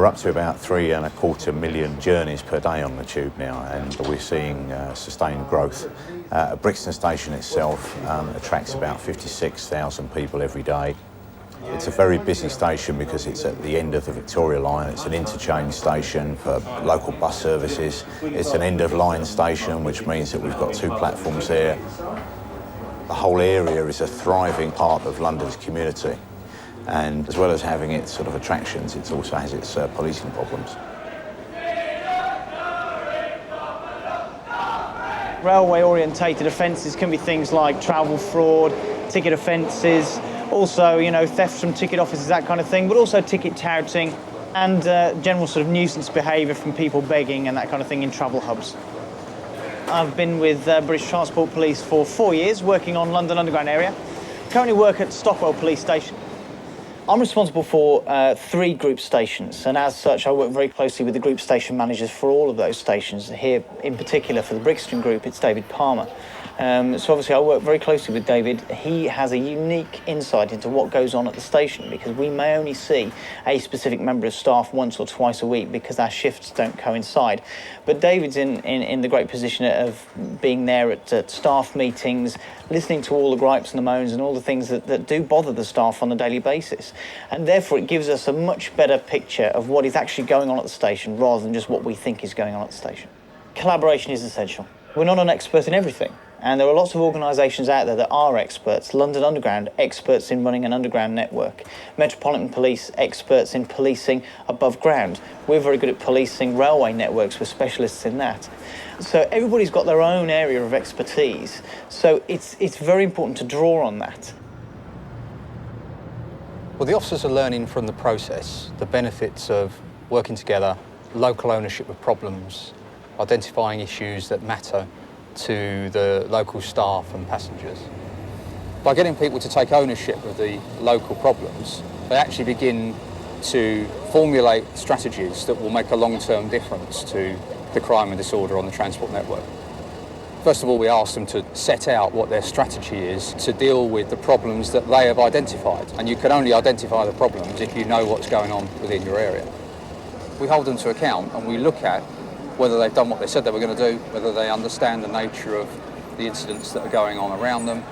We're up to about 3.25 million journeys per day on the tube now, and we're seeing sustained growth. Brixton Station itself attracts about 56,000 people every day. It's a very busy station because it's at the end of the Victoria line. It's an interchange station for local bus services. It's an end-of-line station, which means that we've got 2 platforms there. The whole area is a thriving part of London's community. And as well as having its sort of attractions, it also has its policing problems. Railway-orientated offences can be things like travel fraud, ticket offences, also, theft from ticket offices, that kind of thing, but also ticket touting and general sort of nuisance behaviour from people begging and that kind of thing in travel hubs. I've been with British Transport Police for 4 years, working on London Underground area. Currently work at Stockwell Police Station. I'm responsible for 3 group stations, and as such, I work very closely with the group station managers for all of those stations. Here, in particular, for the Brixton group, it's David Palmer. So obviously I work very closely with David. He has a unique insight into what goes on at the station, because we may only see a specific member of staff once or twice a week because our shifts don't coincide. But David's in the great position of being there at staff meetings, listening to all the gripes and the moans and all the things that do bother the staff on a daily basis. And therefore it gives us a much better picture of what is actually going on at the station rather than just what we think is going on at the station. Collaboration is essential. We're not an expert in everything. And there are lots of organisations out there that are experts. London Underground, experts in running an underground network. Metropolitan Police, experts in policing above ground. We're very good at policing railway networks. We're specialists in that. So everybody's got their own area of expertise. So it's very important to draw on that. Well, the officers are learning from the process the benefits of working together, local ownership of problems, identifying issues that matter to the local staff and passengers. By getting people to take ownership of the local problems, they actually begin to formulate strategies that will make a long-term difference to the crime and disorder on the transport network. First of all, we ask them to set out what their strategy is to deal with the problems that they have identified. And you can only identify the problems if you know what's going on within your area. We hold them to account and we look at whether they've done what they said they were going to do, whether they understand the nature of the incidents that are going on around them.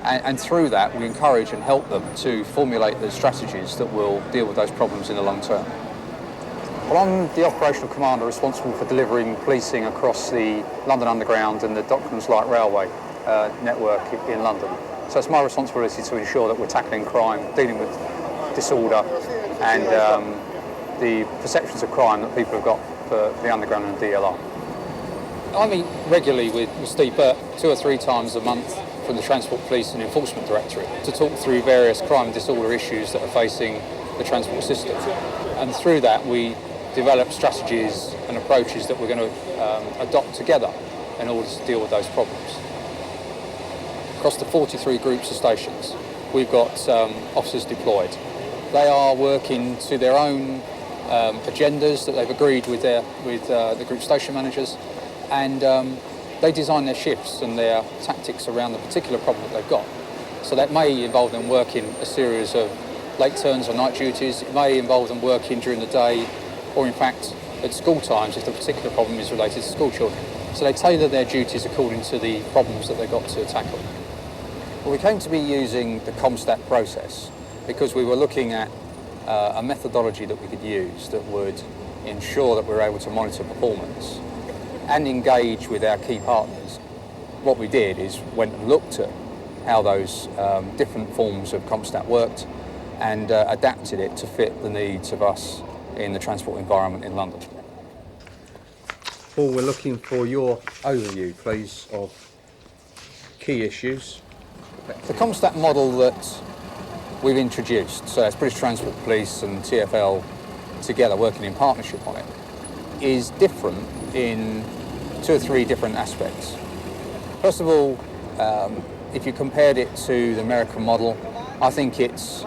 And through that, we encourage and help them to formulate the strategies that will deal with those problems in the long term. Well, I'm the operational commander responsible for delivering policing across the London Underground and the Docklands Light Railway network in London. So it's my responsibility to ensure that we're tackling crime, dealing with disorder and the perceptions of crime that people have got for the Underground and DLR. I meet regularly with Steve Burt 2 or 3 times a month from the Transport Police and Enforcement Directorate to talk through various crime and disorder issues that are facing the transport system. And through that we develop strategies and approaches that we're going to adopt together in order to deal with those problems. Across the 43 groups of stations, we've got officers deployed. They are working to their own agendas that they've agreed with the group station managers, and they design their shifts and their tactics around the particular problem that they've got. So that may involve them working a series of late turns or night duties. It may involve them working during the day, or in fact at school times if the particular problem is related to school children. So they tailor their duties according to the problems that they've got to tackle. Well, we came to be using the ComStat process because we were looking at a methodology that we could use that would ensure that we're able to monitor performance and engage with our key partners. What we did is went and looked at how those different forms of ComStat worked and adapted it to fit the needs of us in the transport environment in London. Paul, we're looking for your overview, please, of key issues. The ComStat model that we've introduced, so it's British Transport Police and TfL together working in partnership on it, is different in 2 or 3 different aspects. First of all, if you compared it to the American model, I think it's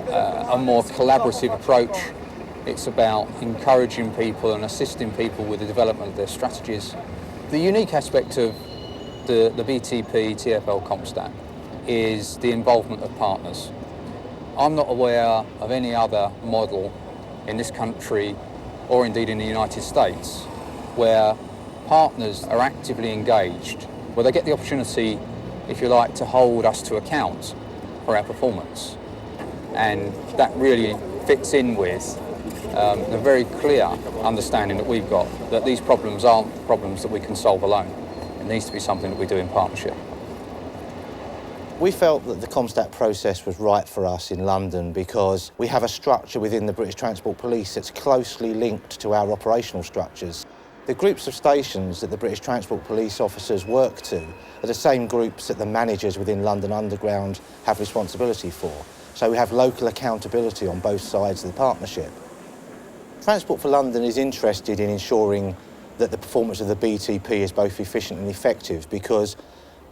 a more collaborative approach. It's about encouraging people and assisting people with the development of their strategies. The unique aspect of the BTP TfL ComStat is the involvement of partners. I'm not aware of any other model in this country or indeed in the United States, where partners are actively engaged, where they get the opportunity, if you like, to hold us to account for our performance. And that really fits in with the very clear understanding that we've got that these problems aren't problems that we can solve alone. It needs to be something that we do in partnership. We felt that the ComStat process was right for us in London because we have a structure within the British Transport Police that's closely linked to our operational structures. The groups of stations that the British Transport Police officers work to are the same groups that the managers within London Underground have responsibility for. So we have local accountability on both sides of the partnership. Transport for London is interested in ensuring that the performance of the BTP is both efficient and effective because,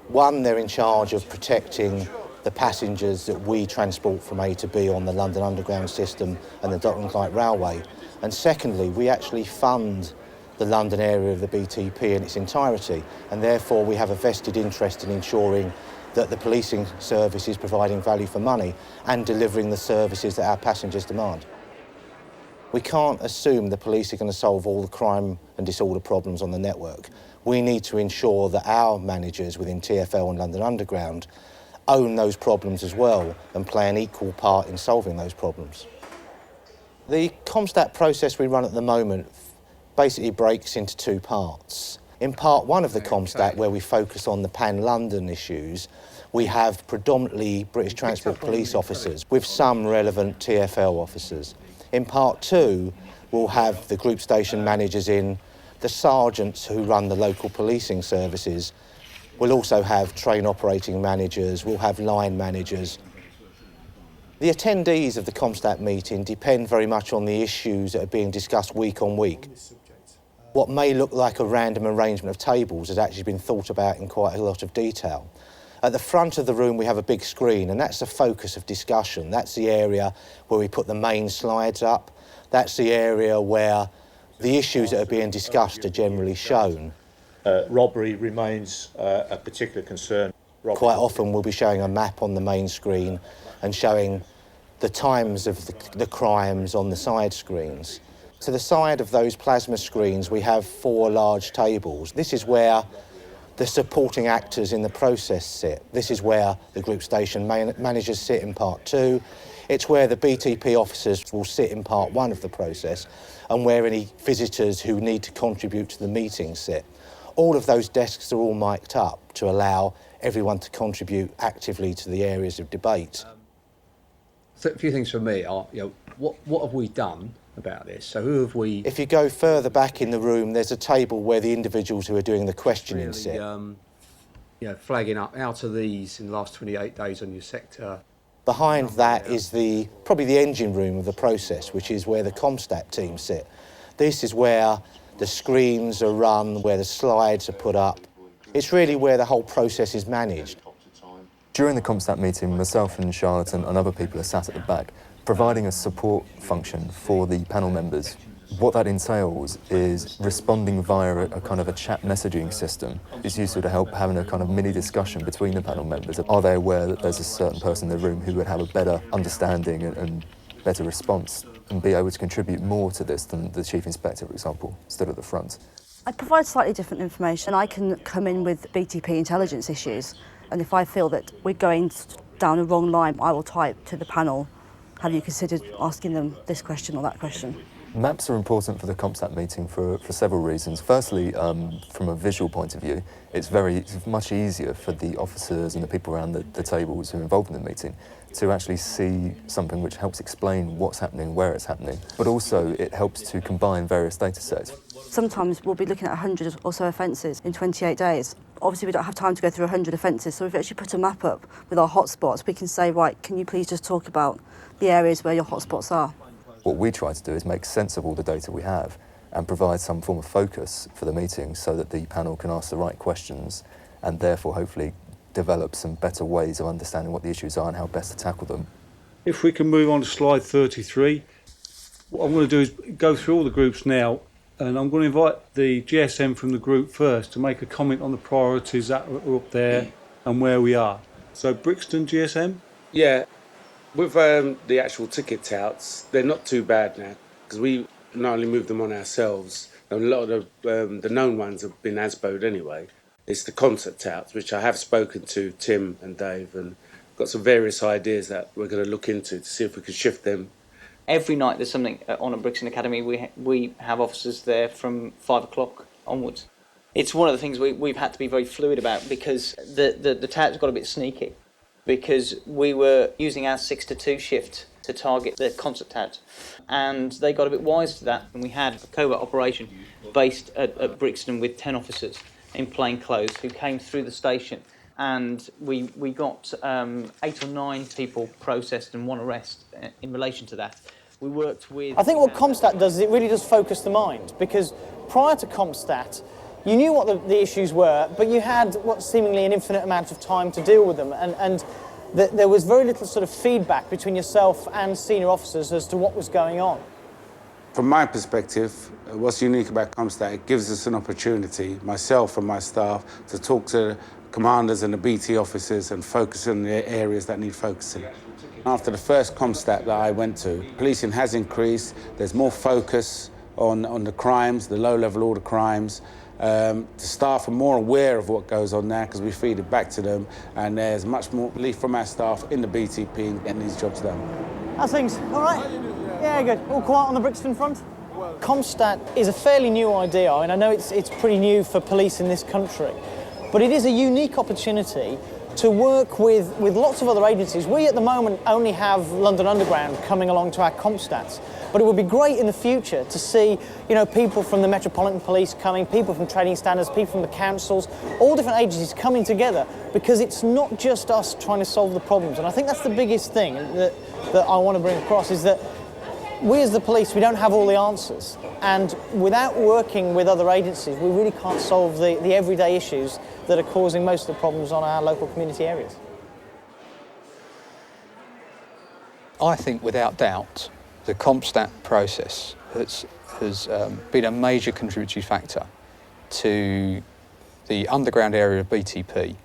one, they're in charge of protecting the passengers that we transport from A to B on the London Underground system and the Docklands Light Railway. And secondly, we actually fund the London area of the BTP in its entirety, and therefore we have a vested interest in ensuring that the policing service is providing value for money and delivering the services that our passengers demand. We can't assume the police are going to solve all the crime and disorder problems on the network. We need to ensure that our managers within TfL and London Underground own those problems as well and play an equal part in solving those problems. The ComStat process we run at the moment basically breaks into two parts. In part one of the ComStat, where we focus on the pan-London issues, we have predominantly British Transport Police officers with some relevant TfL officers. In part two, we'll have the group station managers in, the sergeants who run the local policing services. We'll also have train operating managers, we'll have line managers. The attendees of the ComStat meeting depend very much on the issues that are being discussed week on week. What may look like a random arrangement of tables has actually been thought about in quite a lot of detail. At the front of the room we have a big screen, and that's the focus of discussion. That's the area where we put the main slides up. That's the area where the issues that are being discussed are generally shown. Robbery remains a particular concern. Quite often we'll be showing a map on the main screen and showing the times of the crimes on the side screens. To the side of those plasma screens we have 4 large tables. This is where the supporting actors in the process sit. This is where the group station managers sit in part 2. It's where the BTP officers will sit in part 1 of the process and where any visitors who need to contribute to the meeting sit. All of those desks are all mic'd up to allow everyone to contribute actively to the areas of debate. So a few things for me are, what have we done about this? So who have we... If you go further back in the room, there's a table where the individuals who are doing the questioning really, sit. Flagging up out of these in the last 28 days on your sector. Behind that is probably the engine room of the process, which is where the ComStat team sit. This is where the screens are run, where the slides are put up. It's really where the whole process is managed. During the ComStat meeting, myself and Charlotte and other people are sat at the back, providing a support function for the panel members. What that entails is responding via a kind of a chat messaging system. It's useful to help having a kind of mini discussion between the panel members. Are they aware that there's a certain person in the room who would have a better understanding and better response and be able to contribute more to this than the Chief Inspector, for example, stood at the front? I provide slightly different information. I can come in with BTP intelligence issues, and if I feel that we're going down a wrong line, I will type to the panel, have you considered asking them this question or that question? Maps are important for the ComStat meeting for several reasons. Firstly, from a visual point of view, it's much easier for the officers and the people around the tables who are involved in the meeting to actually see something which helps explain what's happening, where it's happening. But also, it helps to combine various data sets. Sometimes we'll be looking at 100 or so offences in 28 days. Obviously, we don't have time to go through 100 offences, so we've actually put a map up with our hotspots. We can say, right, can you please just talk about the areas where your hotspots are? What we try to do is make sense of all the data we have and provide some form of focus for the meeting so that the panel can ask the right questions and therefore hopefully develop some better ways of understanding what the issues are and how best to tackle them. If we can move on to slide 33, what I'm going to do is go through all the groups now, and I'm going to invite the GSM from the group first to make a comment on the priorities that are up there and where we are. So Brixton GSM? Yeah. With the actual ticket touts, they're not too bad now because we not only moved them on ourselves, a lot of the known ones have been ASBO'd anyway. It's the concept touts, which I have spoken to Tim and Dave, and got some various ideas that we're going to look into to see if we can shift them. Every night there's something on at Brixton Academy. We have officers there from 5 o'clock onwards. It's one of the things we've had to be very fluid about, because the touts got a bit sneaky, because we were using our 6 to 2 shift to target the concept tout, and they got a bit wise to that, and we had a covert operation based at Brixton with 10 officers in plain clothes who came through the station, and we got 8 or 9 people processed and 1 arrest in relation to that. We worked with... I think what ComStat does is it really does focus the mind, because prior to ComStat, you knew what the issues were, but you had what seemingly an infinite amount of time to deal with them, and there was very little sort of feedback between yourself and senior officers as to what was going on. From my perspective, what's unique about ComStat, it gives us an opportunity, myself and my staff, to talk to commanders and the BT officers and focus on the areas that need focusing. After the first ComStat that I went to, policing has increased, there's more focus on the crimes, the low-level order crimes. The staff are more aware of what goes on there because we feed it back to them, and there's much more belief from our staff in the BTP in getting these jobs done. How's things? All right? Yeah, good. All quiet on the Brixton front? ComStat is a fairly new idea, and I know it's pretty new for police in this country, but it is a unique opportunity to work with lots of other agencies. We at the moment only have London Underground coming along to our ComStats, but it would be great in the future to see, you know, people from the Metropolitan Police coming, people from Trading Standards, people from the councils, all different agencies coming together, because it's not just us trying to solve the problems. And I think that's the biggest thing that I want to bring across, is that we as the police, we don't have all the answers. And without working with other agencies, we really can't solve the everyday issues that are causing most of the problems on our local community areas. I think without doubt the ComStat process has been a major contributory factor to the underground area of BTP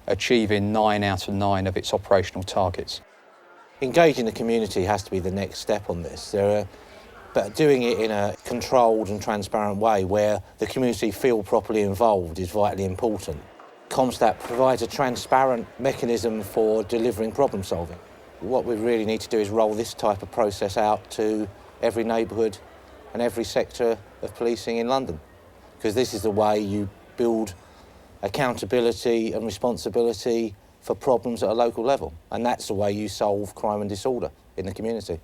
achieving 9 out of 9 of its operational targets. Engaging the community has to be the next step on this. But doing it in a controlled and transparent way where the community feel properly involved is vitally important. ComStat provides a transparent mechanism for delivering problem solving. What we really need to do is roll this type of process out to every neighbourhood and every sector of policing in London, because this is the way you build accountability and responsibility for problems at a local level, and that's the way you solve crime and disorder in the community.